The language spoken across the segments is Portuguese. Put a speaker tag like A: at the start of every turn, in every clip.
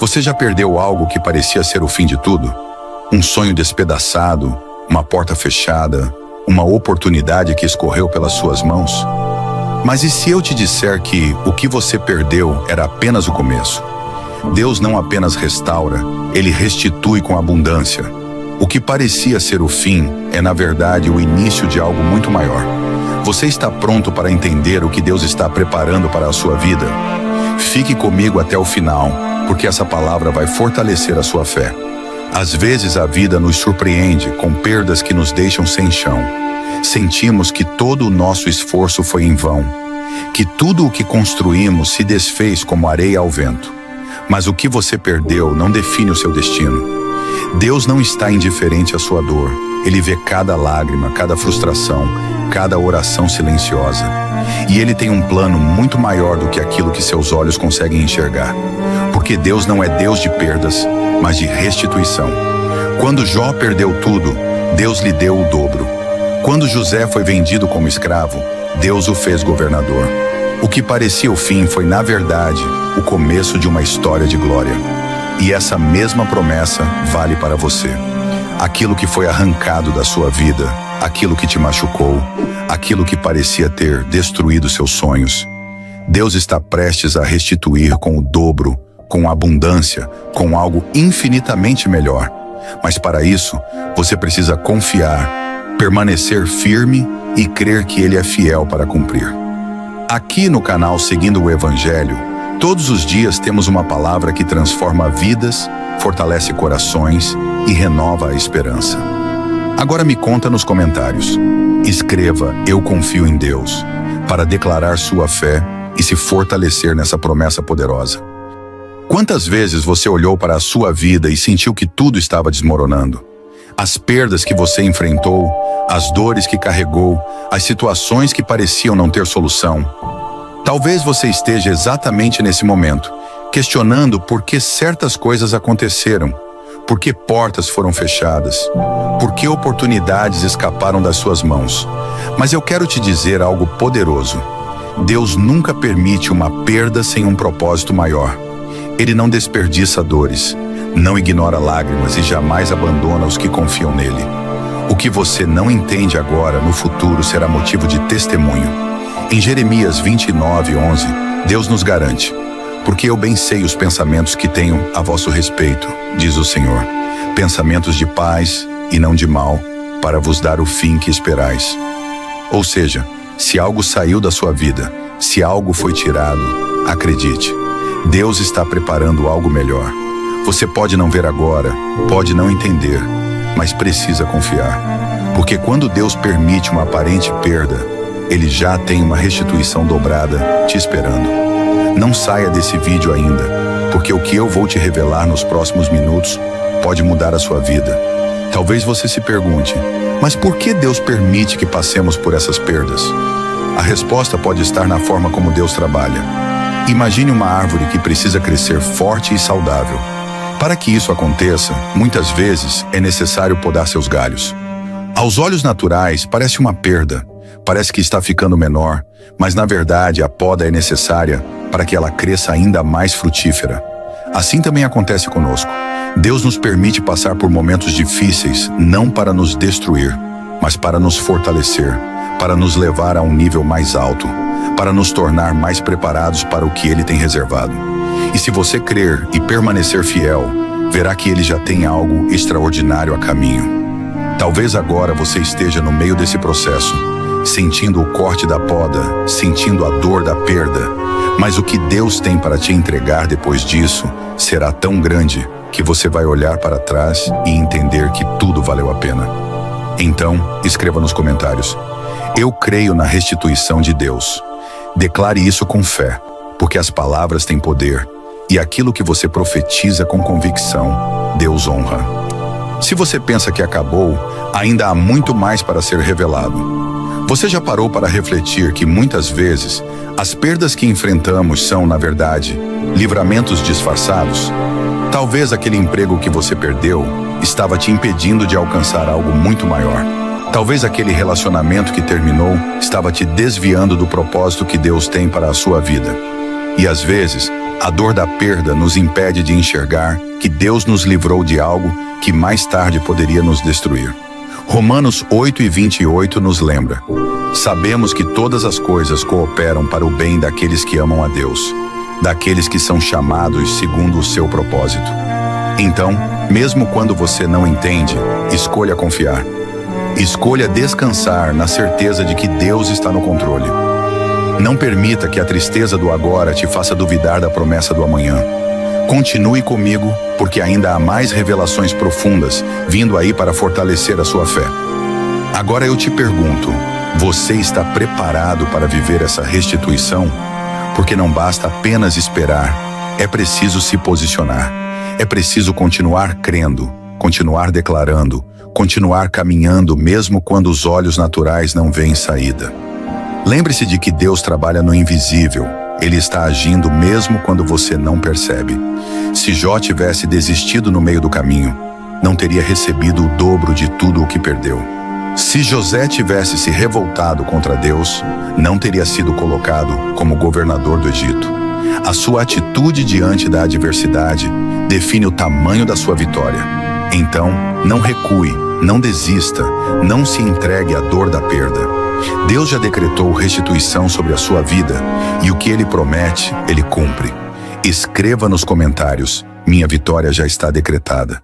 A: Você já perdeu algo que parecia ser o fim de tudo? Um sonho despedaçado, uma porta fechada, uma oportunidade que escorreu pelas suas mãos? Mas e se eu te disser que o que você perdeu era apenas o começo? Deus não apenas restaura, Ele restitui com abundância. O que parecia ser o fim é, na verdade, o início de algo muito maior. Você está pronto para entender o que Deus está preparando para a sua vida? Fique comigo até o final, porque essa palavra vai fortalecer a sua fé. Às vezes a vida nos surpreende com perdas que nos deixam sem chão. Sentimos que todo o nosso esforço foi em vão, que tudo o que construímos se desfez como areia ao vento. Mas o que você perdeu não define o seu destino. Deus não está indiferente à sua dor. Ele vê cada lágrima, cada frustração, cada oração silenciosa. E Ele tem um plano muito maior do que aquilo que seus olhos conseguem enxergar. Porque Deus não é Deus de perdas, mas de restituição. Quando Jó perdeu tudo, Deus lhe deu o dobro. Quando José foi vendido como escravo, Deus o fez governador. O que parecia o fim foi, na verdade, o começo de uma história de glória. E essa mesma promessa vale para você. Aquilo que foi arrancado da sua vida, aquilo que te machucou, aquilo que parecia ter destruído seus sonhos, Deus está prestes a restituir com o dobro, com abundância, com algo infinitamente melhor. Mas para isso, você precisa confiar, permanecer firme e crer que Ele é fiel para cumprir. Aqui no canal Seguindo o Evangelho, todos os dias temos uma palavra que transforma vidas, fortalece corações e renova a esperança. Agora me conta nos comentários. Escreva "Eu confio em Deus" para declarar sua fé e se fortalecer nessa promessa poderosa. Quantas vezes você olhou para a sua vida e sentiu que tudo estava desmoronando? As perdas que você enfrentou, as dores que carregou, as situações que pareciam não ter solução. Talvez você esteja exatamente nesse momento, questionando por que certas coisas aconteceram, por que portas foram fechadas, por que oportunidades escaparam das suas mãos. Mas eu quero te dizer algo poderoso. Deus nunca permite uma perda sem um propósito maior. Ele não desperdiça dores, não ignora lágrimas e jamais abandona os que confiam nele. O que você não entende agora, no futuro, será motivo de testemunho. Em Jeremias 29:11, Deus nos garante: "Porque eu bem sei os pensamentos que tenho a vosso respeito, diz o Senhor, pensamentos de paz e não de mal, para vos dar o fim que esperais." Ou seja, se algo saiu da sua vida, se algo foi tirado, acredite, Deus está preparando algo melhor. Você pode não ver agora, pode não entender, mas precisa confiar. Porque quando Deus permite uma aparente perda, Ele já tem uma restituição dobrada te esperando. Não saia desse vídeo ainda, porque o que eu vou te revelar nos próximos minutos pode mudar a sua vida. Talvez você se pergunte, mas por que Deus permite que passemos por essas perdas? A resposta pode estar na forma como Deus trabalha. Imagine uma árvore que precisa crescer forte e saudável. Para que isso aconteça, muitas vezes é necessário podar seus galhos. Aos olhos naturais, parece uma perda, parece que está ficando menor, mas na verdade a poda é necessária para que ela cresça ainda mais frutífera. Assim também acontece conosco. Deus nos permite passar por momentos difíceis, não para nos destruir, mas para nos fortalecer, para nos levar a um nível mais alto, para nos tornar mais preparados para o que Ele tem reservado. E se você crer e permanecer fiel, verá que Ele já tem algo extraordinário a caminho. Talvez agora você esteja no meio desse processo, sentindo o corte da poda, sentindo a dor da perda, mas o que Deus tem para te entregar depois disso será tão grande que você vai olhar para trás e entender que tudo valeu a pena. Então, escreva nos comentários: "Eu creio na restituição de Deus." Declare isso com fé, porque as palavras têm poder, e aquilo que você profetiza com convicção, Deus honra. Se você pensa que acabou, ainda há muito mais para ser revelado. Você já parou para refletir que muitas vezes as perdas que enfrentamos são, na verdade, livramentos disfarçados? Talvez aquele emprego que você perdeu estava te impedindo de alcançar algo muito maior. Talvez aquele relacionamento que terminou estava te desviando do propósito que Deus tem para a sua vida. E às vezes, a dor da perda nos impede de enxergar que Deus nos livrou de algo que mais tarde poderia nos destruir. Romanos 8:28 nos lembra: sabemos que todas as coisas cooperam para o bem daqueles que amam a Deus, daqueles que são chamados segundo o seu propósito. Então, mesmo quando você não entende, escolha confiar. Escolha descansar na certeza de que Deus está no controle. Não permita que a tristeza do agora te faça duvidar da promessa do amanhã. Continue comigo, porque ainda há mais revelações profundas vindo aí para fortalecer a sua fé. Agora eu te pergunto, você está preparado para viver essa restituição? Porque não basta apenas esperar, é preciso se posicionar. É preciso continuar crendo, continuar declarando, continuar caminhando mesmo quando os olhos naturais não veem saída. Lembre-se de que Deus trabalha no invisível. Ele está agindo mesmo quando você não percebe. Se Jó tivesse desistido no meio do caminho, não teria recebido o dobro de tudo o que perdeu. Se José tivesse se revoltado contra Deus, não teria sido colocado como governador do Egito. A sua atitude diante da adversidade define o tamanho da sua vitória. Então, não recue, não desista, não se entregue à dor da perda. Deus já decretou restituição sobre a sua vida e o que Ele promete, Ele cumpre. Escreva nos comentários: minha vitória já está decretada.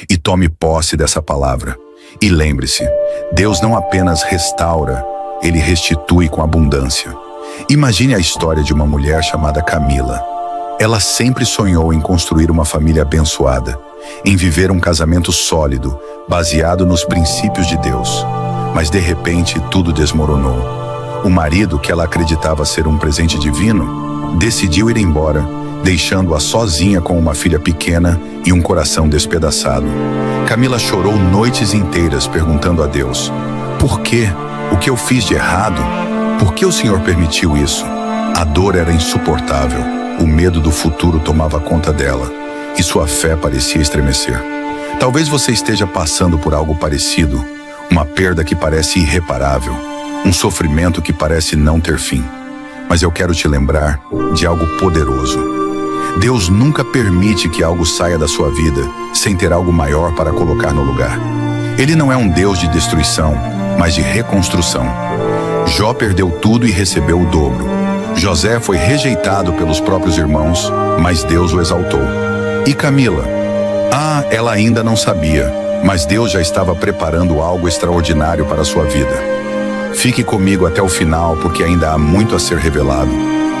A: E tome posse dessa palavra. E lembre-se, Deus não apenas restaura, Ele restitui com abundância. Imagine a história de uma mulher chamada Camila. Ela sempre sonhou em construir uma família abençoada, em viver um casamento sólido, baseado nos princípios de Deus. Mas de repente tudo desmoronou. O marido, que ela acreditava ser um presente divino, decidiu ir embora, deixando-a sozinha com uma filha pequena e um coração despedaçado. Camila chorou noites inteiras perguntando a Deus: por quê? O que eu fiz de errado? Por que o Senhor permitiu isso? A dor era insuportável, o medo do futuro tomava conta dela, e sua fé parecia estremecer. Talvez você esteja passando por algo parecido, uma perda que parece irreparável, um sofrimento que parece não ter fim. Mas eu quero te lembrar de algo poderoso. Deus nunca permite que algo saia da sua vida sem ter algo maior para colocar no lugar. Ele não é um Deus de destruição, mas de reconstrução. Jó perdeu tudo e recebeu o dobro. José foi rejeitado pelos próprios irmãos, mas Deus o exaltou. E Camila? Ela ainda não sabia, mas Deus já estava preparando algo extraordinário para a sua vida. Fique comigo até o final, porque ainda há muito a ser revelado,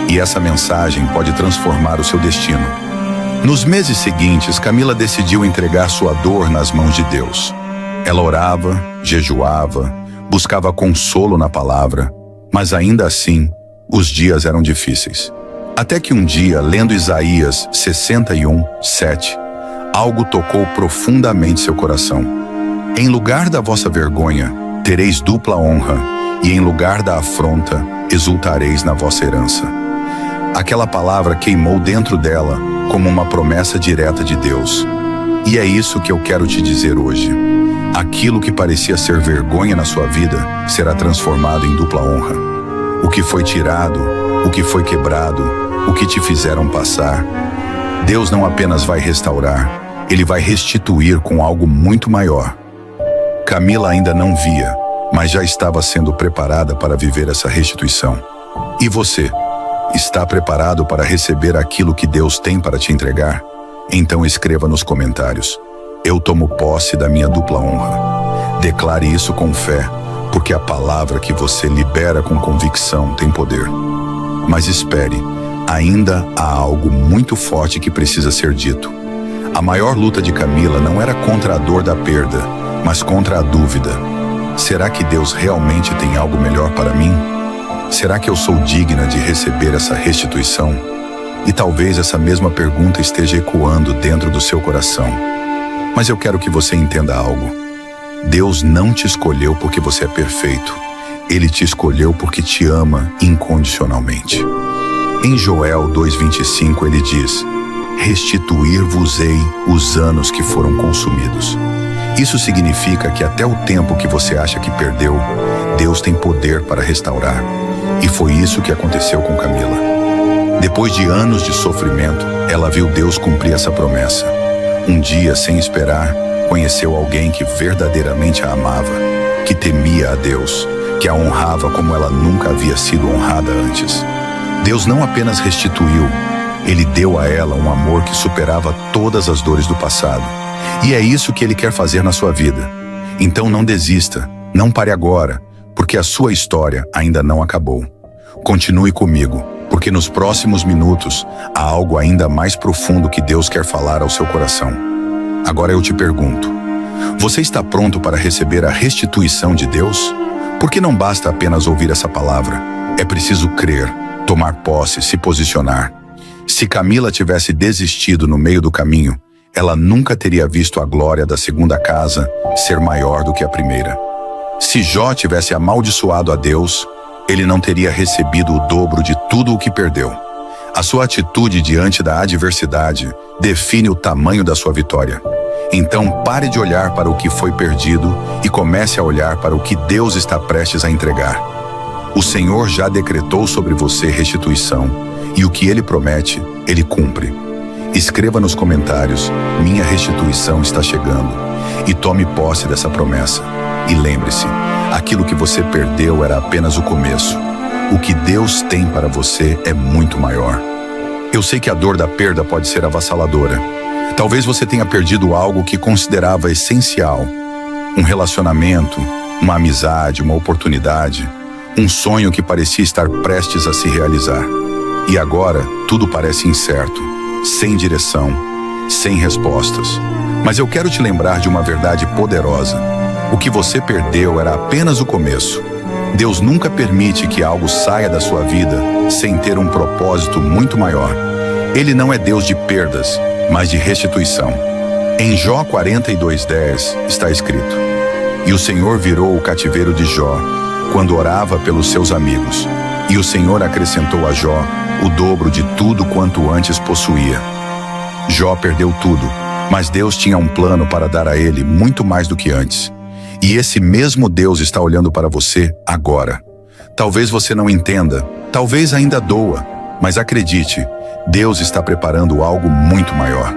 A: e essa mensagem pode transformar o seu destino. Nos meses seguintes, Camila decidiu entregar sua dor nas mãos de Deus. Ela orava, jejuava, buscava consolo na palavra, mas ainda assim, os dias eram difíceis. Até que um dia, lendo Isaías 61:7, algo tocou profundamente seu coração. Em lugar da vossa vergonha, tereis dupla honra, e em lugar da afronta, exultareis na vossa herança. Aquela palavra queimou dentro dela como uma promessa direta de Deus. E é isso que eu quero te dizer hoje. Aquilo que parecia ser vergonha na sua vida será transformado em dupla honra. O que foi tirado, o que foi quebrado, o que te fizeram passar, Deus não apenas vai restaurar, Ele vai restituir com algo muito maior. Camila ainda não via, mas já estava sendo preparada para viver essa restituição. E você? Está preparado para receber aquilo que Deus tem para te entregar? Então escreva nos comentários: eu tomo posse da minha dupla honra. Declare isso com fé, porque a palavra que você libera com convicção tem poder. Mas espere, ainda há algo muito forte que precisa ser dito. A maior luta de Camila não era contra a dor da perda, mas contra a dúvida. Será que Deus realmente tem algo melhor para mim? Será que eu sou digna de receber essa restituição? E talvez essa mesma pergunta esteja ecoando dentro do seu coração. Mas eu quero que você entenda algo. Deus não te escolheu porque você é perfeito. Ele te escolheu porque te ama incondicionalmente. Em Joel 2:25 ele diz: restituir-vos-ei os anos que foram consumidos. Isso significa que até o tempo que você acha que perdeu, Deus tem poder para restaurar. E foi isso que aconteceu com Camila. Depois de anos de sofrimento, ela viu Deus cumprir essa promessa. Um dia, sem esperar, conheceu alguém que verdadeiramente a amava, que temia a Deus, que a honrava como ela nunca havia sido honrada antes. Deus não apenas restituiu, Ele deu a ela um amor que superava todas as dores do passado. E é isso que Ele quer fazer na sua vida. Então não desista, não pare agora, porque a sua história ainda não acabou. Continue comigo, porque nos próximos minutos há algo ainda mais profundo que Deus quer falar ao seu coração. Agora eu te pergunto, você está pronto para receber a restituição de Deus? Porque não basta apenas ouvir essa palavra, é preciso crer, tomar posse, se posicionar. Se Camila tivesse desistido no meio do caminho, ela nunca teria visto a glória da segunda casa ser maior do que a primeira. Se Jó tivesse amaldiçoado a Deus, ele não teria recebido o dobro de tudo o que perdeu. A sua atitude diante da adversidade define o tamanho da sua vitória. Então pare de olhar para o que foi perdido e comece a olhar para o que Deus está prestes a entregar. O Senhor já decretou sobre você restituição, e o que Ele promete, Ele cumpre. Escreva nos comentários, minha restituição está chegando, e tome posse dessa promessa. E lembre-se, aquilo que você perdeu era apenas o começo. O que Deus tem para você é muito maior. Eu sei que a dor da perda pode ser avassaladora. Talvez você tenha perdido algo que considerava essencial. Um relacionamento, uma amizade, uma oportunidade, um sonho que parecia estar prestes a se realizar. E agora, tudo parece incerto, sem direção, sem respostas. Mas eu quero te lembrar de uma verdade poderosa. O que você perdeu era apenas o começo. Deus nunca permite que algo saia da sua vida sem ter um propósito muito maior. Ele não é Deus de perdas, mas de restituição. Em Jó 42:10 está escrito: E o Senhor virou o cativeiro de Jó, quando orava pelos seus amigos. E o Senhor acrescentou a Jó o dobro de tudo quanto antes possuía. Jó perdeu tudo, mas Deus tinha um plano para dar a ele muito mais do que antes. E esse mesmo Deus está olhando para você agora. Talvez você não entenda, talvez ainda doa, mas acredite, Deus está preparando algo muito maior.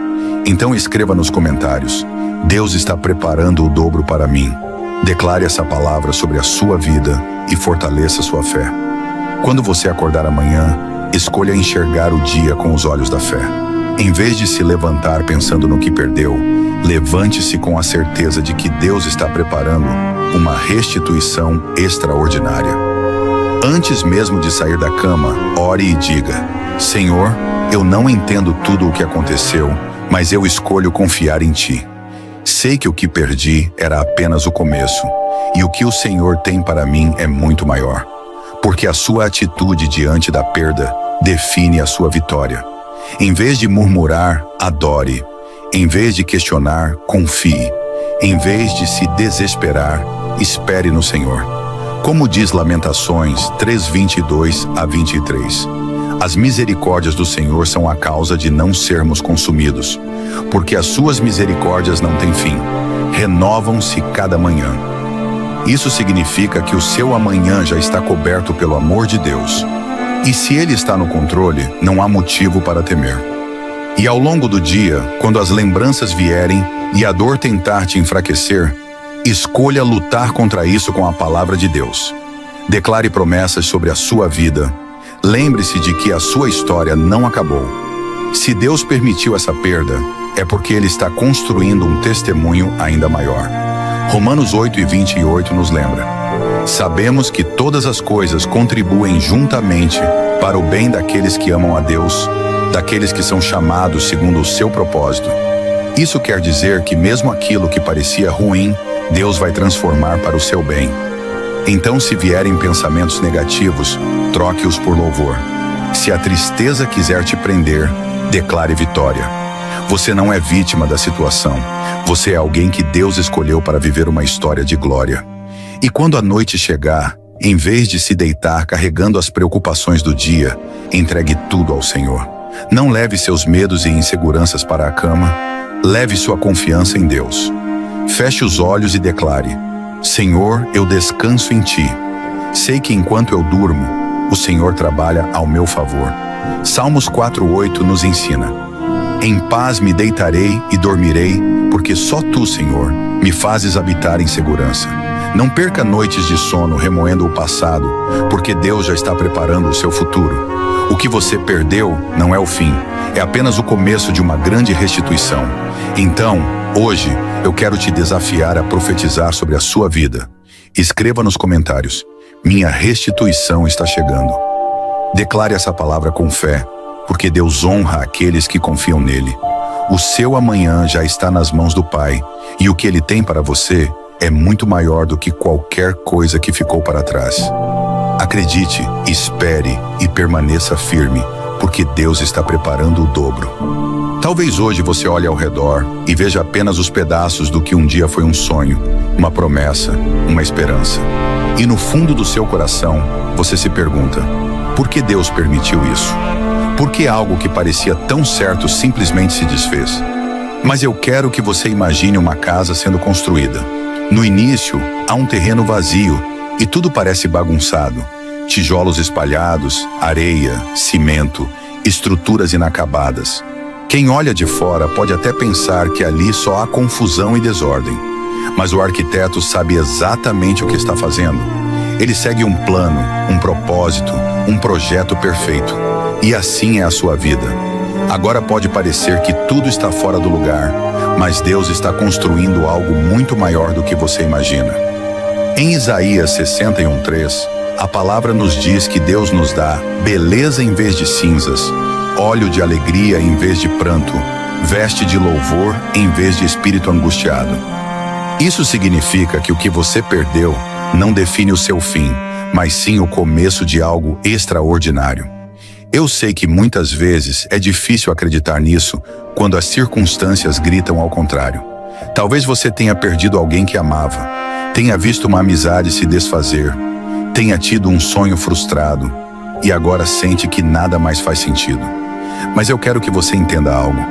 A: Então escreva nos comentários: Deus está preparando o dobro para mim. Declare essa palavra sobre a sua vida e fortaleça sua fé. Quando você acordar amanhã, escolha enxergar o dia com os olhos da fé. Em vez de se levantar pensando no que perdeu, levante-se com a certeza de que Deus está preparando uma restituição extraordinária. Antes mesmo de sair da cama, ore e diga: Senhor, eu não entendo tudo o que aconteceu, mas eu escolho confiar em Ti. Sei que o que perdi era apenas o começo, e o que o Senhor tem para mim é muito maior. Porque a sua atitude diante da perda define a sua vitória. Em vez de murmurar, adore. Em vez de questionar, confie. Em vez de se desesperar, espere no Senhor. Como diz Lamentações 3:22-23, as misericórdias do Senhor são a causa de não sermos consumidos, porque as suas misericórdias não têm fim, renovam-se cada manhã. Isso significa que o seu amanhã já está coberto pelo amor de Deus. E se Ele está no controle, não há motivo para temer. E ao longo do dia, quando as lembranças vierem e a dor tentar te enfraquecer, escolha lutar contra isso com a palavra de Deus. Declare promessas sobre a sua vida. Lembre-se de que a sua história não acabou. Se Deus permitiu essa perda, é porque Ele está construindo um testemunho ainda maior. Romanos 8:28 nos lembra: Sabemos que todas as coisas contribuem juntamente para o bem daqueles que amam a Deus, daqueles que são chamados segundo o seu propósito. Isso quer dizer que mesmo aquilo que parecia ruim, Deus vai transformar para o seu bem. Então, se vierem pensamentos negativos, troque-os por louvor. Se a tristeza quiser te prender, declare vitória. Você não é vítima da situação. Você é alguém que Deus escolheu para viver uma história de glória. E quando a noite chegar, em vez de se deitar carregando as preocupações do dia, entregue tudo ao Senhor. Não leve seus medos e inseguranças para a cama. Leve sua confiança em Deus. Feche os olhos e declare: Senhor, eu descanso em Ti. Sei que enquanto eu durmo, o Senhor trabalha ao meu favor. Salmos 4:8 nos ensina: em paz me deitarei e dormirei, porque só tu, Senhor, me fazes habitar em segurança. Não perca noites de sono remoendo o passado, porque Deus já está preparando o seu futuro. O que você perdeu não é o fim, é apenas o começo de uma grande restituição. Então, hoje, eu quero te desafiar a profetizar sobre a sua vida. Escreva nos comentários: minha restituição está chegando. Declare essa palavra com fé, porque Deus honra aqueles que confiam nele. O seu amanhã já está nas mãos do Pai, e o que ele tem para você é muito maior do que qualquer coisa que ficou para trás. Acredite, espere e permaneça firme, porque Deus está preparando o dobro. Talvez hoje você olhe ao redor e veja apenas os pedaços do que um dia foi um sonho, uma promessa, uma esperança. E no fundo do seu coração, você se pergunta: por que Deus permitiu isso? Por que algo que parecia tão certo simplesmente se desfez? Mas eu quero que você imagine uma casa sendo construída. No início, há um terreno vazio e tudo parece bagunçado. Tijolos espalhados, areia, cimento, estruturas inacabadas. Quem olha de fora pode até pensar que ali só há confusão e desordem. Mas o arquiteto sabe exatamente o que está fazendo. Ele segue um plano, um propósito, um projeto perfeito. E assim é a sua vida. Agora pode parecer que tudo está fora do lugar, mas Deus está construindo algo muito maior do que você imagina. Em Isaías 61:3, a palavra nos diz que Deus nos dá beleza em vez de cinzas, óleo de alegria em vez de pranto, veste de louvor em vez de espírito angustiado. Isso significa que o que você perdeu não define o seu fim, mas sim o começo de algo extraordinário. Eu sei que muitas vezes é difícil acreditar nisso quando as circunstâncias gritam ao contrário. Talvez você tenha perdido alguém que amava, tenha visto uma amizade se desfazer, tenha tido um sonho frustrado e agora sente que nada mais faz sentido. Mas eu quero que você entenda algo.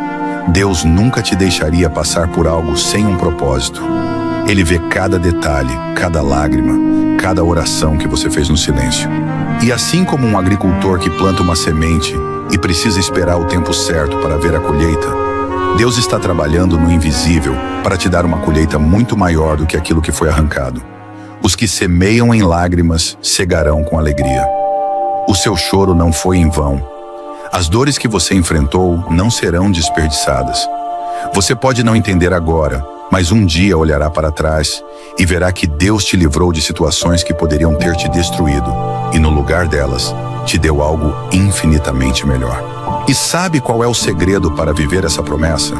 A: Deus nunca te deixaria passar por algo sem um propósito. Ele vê cada detalhe, cada lágrima, cada oração que você fez no silêncio. E assim como um agricultor que planta uma semente e precisa esperar o tempo certo para ver a colheita, Deus está trabalhando no invisível para te dar uma colheita muito maior do que aquilo que foi arrancado. Os que semeiam em lágrimas cegarão com alegria. O seu choro não foi em vão. As dores que você enfrentou não serão desperdiçadas. Você pode não entender agora, mas um dia olhará para trás e verá que Deus te livrou de situações que poderiam ter te destruído e, no lugar delas, te deu algo infinitamente melhor. E sabe qual é o segredo para viver essa promessa?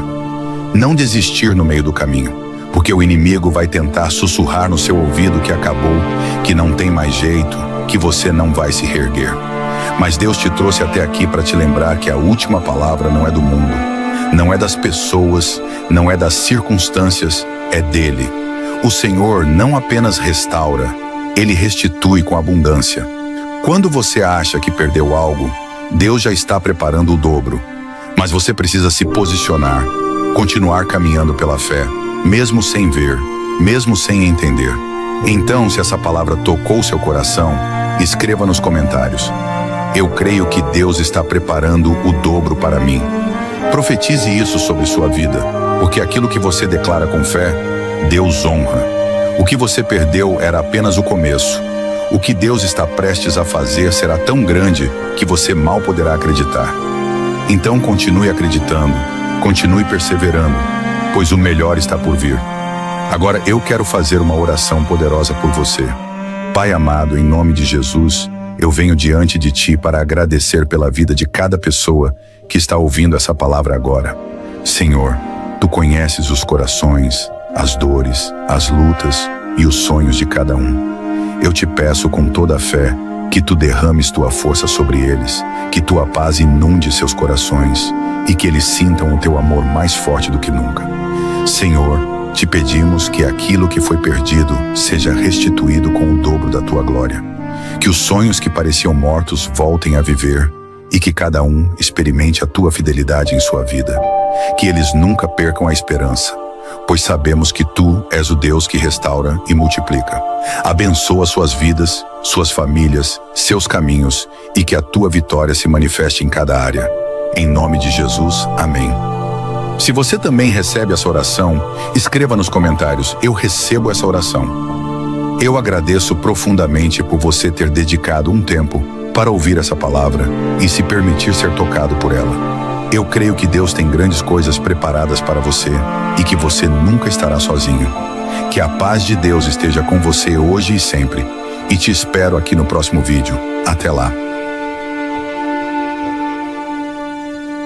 A: Não desistir no meio do caminho, porque o inimigo vai tentar sussurrar no seu ouvido que acabou, que não tem mais jeito, que você não vai se reerguer. Mas Deus te trouxe até aqui para te lembrar que a última palavra não é do mundo, não é das pessoas, não é das circunstâncias, é dele. O Senhor não apenas restaura, ele restitui com abundância. Quando você acha que perdeu algo, Deus já está preparando o dobro. Mas você precisa se posicionar, continuar caminhando pela fé, mesmo sem ver, mesmo sem entender. Então, se essa palavra tocou seu coração, escreva nos comentários: eu creio que Deus está preparando o dobro para mim. Profetize isso sobre sua vida, porque aquilo que você declara com fé, Deus honra. O que você perdeu era apenas o começo. O que Deus está prestes a fazer será tão grande que você mal poderá acreditar. Então continue acreditando, continue perseverando, pois o melhor está por vir. Agora eu quero fazer uma oração poderosa por você. Pai amado, em nome de Jesus, eu venho diante de Ti para agradecer pela vida de cada pessoa que está ouvindo essa palavra agora. Senhor, Tu conheces os corações, as dores, as lutas e os sonhos de cada um. Eu te peço com toda a fé que Tu derrames Tua força sobre eles, que Tua paz inunde seus corações e que eles sintam o Teu amor mais forte do que nunca. Senhor, te pedimos que aquilo que foi perdido seja restituído com o dobro da Tua glória. Que os sonhos que pareciam mortos voltem a viver e que cada um experimente a Tua fidelidade em sua vida. Que eles nunca percam a esperança, pois sabemos que Tu és o Deus que restaura e multiplica. Abençoa suas vidas, suas famílias, seus caminhos e que a Tua vitória se manifeste em cada área. Em nome de Jesus, amém. Se você também recebe essa oração, escreva nos comentários: eu recebo essa oração. Eu agradeço profundamente por você ter dedicado um tempo para ouvir essa palavra e se permitir ser tocado por ela. Eu creio que Deus tem grandes coisas preparadas para você e que você nunca estará sozinho. Que a paz de Deus esteja com você hoje e sempre. E te espero aqui no próximo vídeo. Até lá.